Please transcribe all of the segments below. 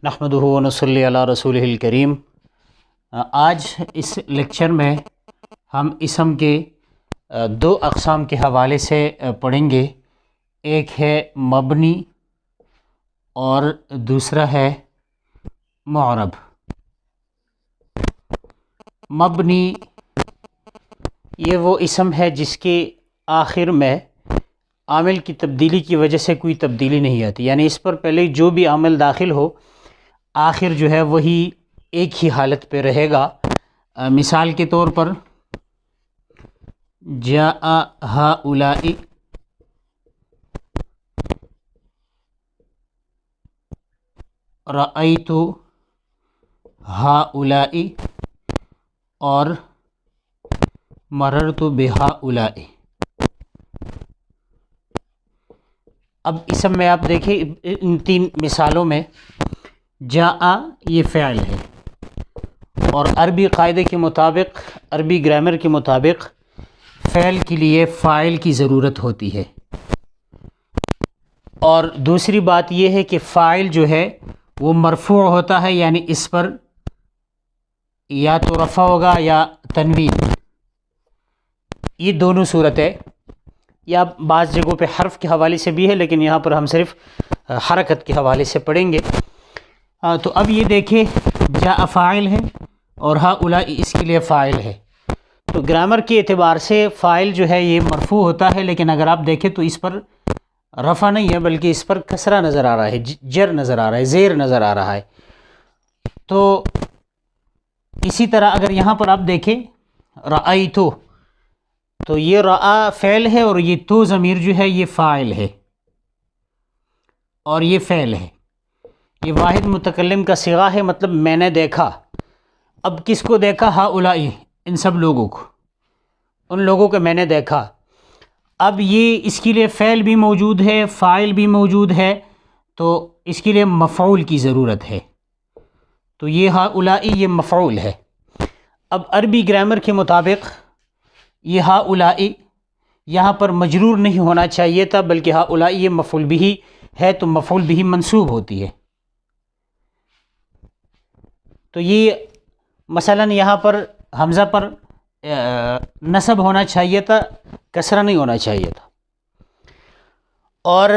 نحمدہ و نصلی علی رسولہ الکریم۔ آج اس لیکچر میں ہم اسم کے دو اقسام کے حوالے سے پڑھیں گے۔ ایک ہے مبنی اور دوسرا ہے معرب۔ مبنی یہ وہ اسم ہے جس کے آخر میں عامل کی تبدیلی کی وجہ سے کوئی تبدیلی نہیں آتی، یعنی اس پر پہلے جو بھی عامل داخل ہو آخر جو ہے وہی ایک ہی حالت پہ رہے گا۔ مثال کے طور پر جاء ہؤلاء، رأیت ہؤلاء اور مررت بہؤلاء۔ اب اسم میں آپ دیکھیں ان تین مثالوں میں جاء یہ فعل ہے، اور عربی قاعدے کے مطابق، عربی گرامر کے مطابق فعل کے لیے فاعل کی ضرورت ہوتی ہے۔ اور دوسری بات یہ ہے کہ فاعل جو ہے وہ مرفوع ہوتا ہے، یعنی اس پر یا تو رفع ہوگا یا تنوین، یہ دونوں صورتیں، یا بعض جگہوں پہ حرف کے حوالے سے بھی ہے، لیکن یہاں پر ہم صرف حرکت کے حوالے سے پڑھیں گے۔ تو اب یہ دیکھیں جاء فاعل ہے اور ہؤلاء اس کے لیے فاعل ہے، تو گرامر کے اعتبار سے فاعل جو ہے یہ مرفوع ہوتا ہے، لیکن اگر آپ دیکھیں تو اس پر رفع نہیں ہے بلکہ اس پر کسرہ نظر آ رہا ہے، جر نظر آ رہا ہے، زیر نظر آ رہا ہے۔ تو اسی طرح اگر یہاں پر آپ دیکھیں رأیت، تو یہ رأى فعل ہے اور یہ تو ضمیر جو ہے یہ فاعل ہے اور یہ فعل ہے، یہ واحد متکلم کا صیغہ ہے، مطلب میں نے دیکھا۔ اب کس کو دیکھا؟ ہؤلاء، ان سب لوگوں کو، ان لوگوں کو میں نے دیکھا۔ اب یہ اس کے لیے فعل بھی موجود ہے، فاعل بھی موجود ہے، تو اس کے لیے مفعول کی ضرورت ہے، تو یہ ہؤلاء یہ مفعول ہے۔ اب عربی گرامر کے مطابق یہ ہؤلاء یہاں پر مجرور نہیں ہونا چاہیے تھا، بلکہ ہؤلاء یہ مفعول بھی ہے، تو مفعول بھی منصوب ہوتی ہے۔ تو یہ مثلا یہاں پر حمزہ پر نصب ہونا چاہیے تھا، کسرہ نہیں ہونا چاہیے تھا۔ اور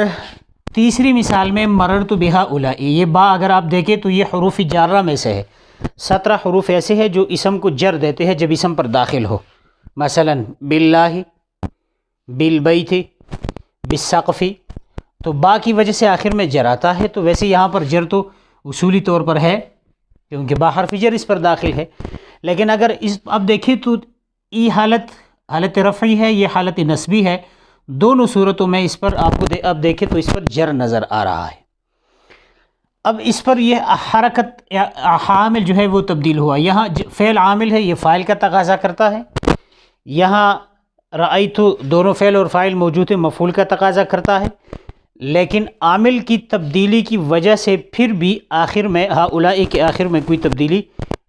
تیسری مثال میں مررت بہؤلاء، یہ با اگر آپ دیکھیں تو یہ حروف جارہ میں سے ہے، 17 حروف ایسے ہیں جو اسم کو جر دیتے ہیں جب اسم پر داخل ہو، مثلا باللہ، بالبیت، بالسقف، تو با کی وجہ سے آخر میں جر آتا ہے۔ تو ویسے یہاں پر جر تو اصولی طور پر ہے کیونکہ با حرف جر اس پر داخل ہے، لیکن اگر اس اب دیکھیں تو یہ حالت رفعی ہے، یہ حالت نصبی ہے، دونوں صورتوں میں اس پر آپ کو اب دیکھیں تو اس پر جر نظر آ رہا ہے۔ اب اس پر یہ حرکت عامل جو ہے وہ تبدیل ہوا، یہاں فعل عامل ہے، یہ فاعل کا تقاضا کرتا ہے، یہاں رأیت دونوں فعل اور فاعل موجود ہیں، مفعول کا تقاضا کرتا ہے، لیکن عامل کی تبدیلی کی وجہ سے پھر بھی آخر میں ہؤلاء کے آخر میں کوئی تبدیلی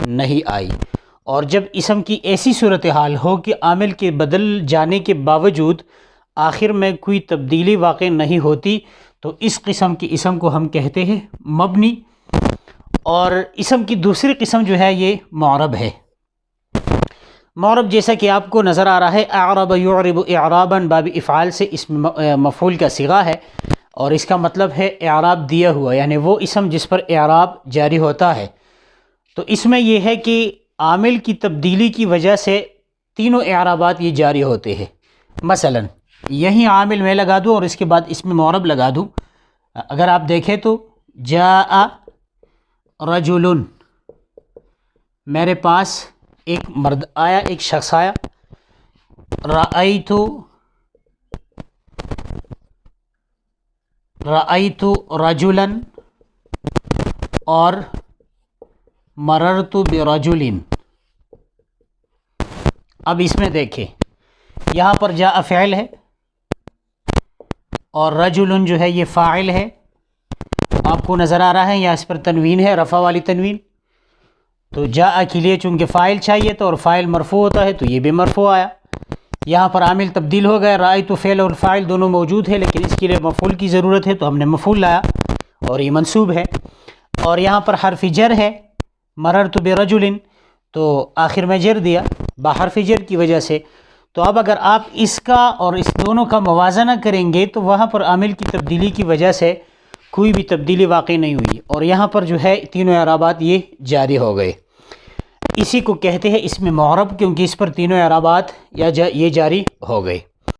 نہیں آئی۔ اور جب اسم کی ایسی صورتحال ہو کہ عامل کے بدل جانے کے باوجود آخر میں کوئی تبدیلی واقع نہیں ہوتی، تو اس قسم کی اسم کو ہم کہتے ہیں مبنی۔ اور اسم کی دوسری قسم جو ہے یہ معرب ہے۔ معرب جیسا کہ آپ کو نظر آ رہا ہے، اعرب یعرب اعرابا باب افعال سے اسم مفعول کا صیغہ ہے، اور اس کا مطلب ہے اعراب دیا ہوا، یعنی وہ اسم جس پر اعراب جاری ہوتا ہے۔ تو اس میں یہ ہے کہ عامل کی تبدیلی کی وجہ سے تینوں اعرابات یہ جاری ہوتے ہیں۔ مثلا یہی عامل میں لگا دوں اور اس کے بعد اس میں معرب لگا دوں، اگر آپ دیکھیں تو جاء رجل، میرے پاس ایک مرد آیا، ایک شخص آیا۔ رأیت رجلا اور مررت برجل۔ اب اس میں دیکھیں یہاں پر جاء فعل ہے اور رجل جو ہے یہ فاعل ہے، آپ کو نظر آ رہا ہے، یا اس پر تنوین ہے، رفع والی تنوین۔ تو جاء کے لیے چونکہ فاعل چاہیے تھا اور فاعل مرفوع ہوتا ہے تو یہ بھی مرفوع آیا۔ یہاں پر عامل تبدیل ہو گئے، رأیت فعل اور فاعل دونوں موجود ہے، لیکن اس کے لیے مفعول کی ضرورت ہے تو ہم نے مفعول لایا اور یہ منصوب ہے۔ اور یہاں پر حرف جر ہے مررت برجل، تو آخر میں جر دیا بحرف جر کی وجہ سے. تو اب اگر آپ اس کا اور اس دونوں کا موازنہ کریں گے تو وہاں پر عامل کی تبدیلی کی وجہ سے کوئی بھی تبدیلی واقع نہیں ہوئی، اور یہاں پر جو ہے تینوں اعرابات یہ جاری ہو گئے. اسی کو کہتے ہیں اس میں معرب، کیونکہ اس پر تینوں اعرابات یہ جاری ہو گئے.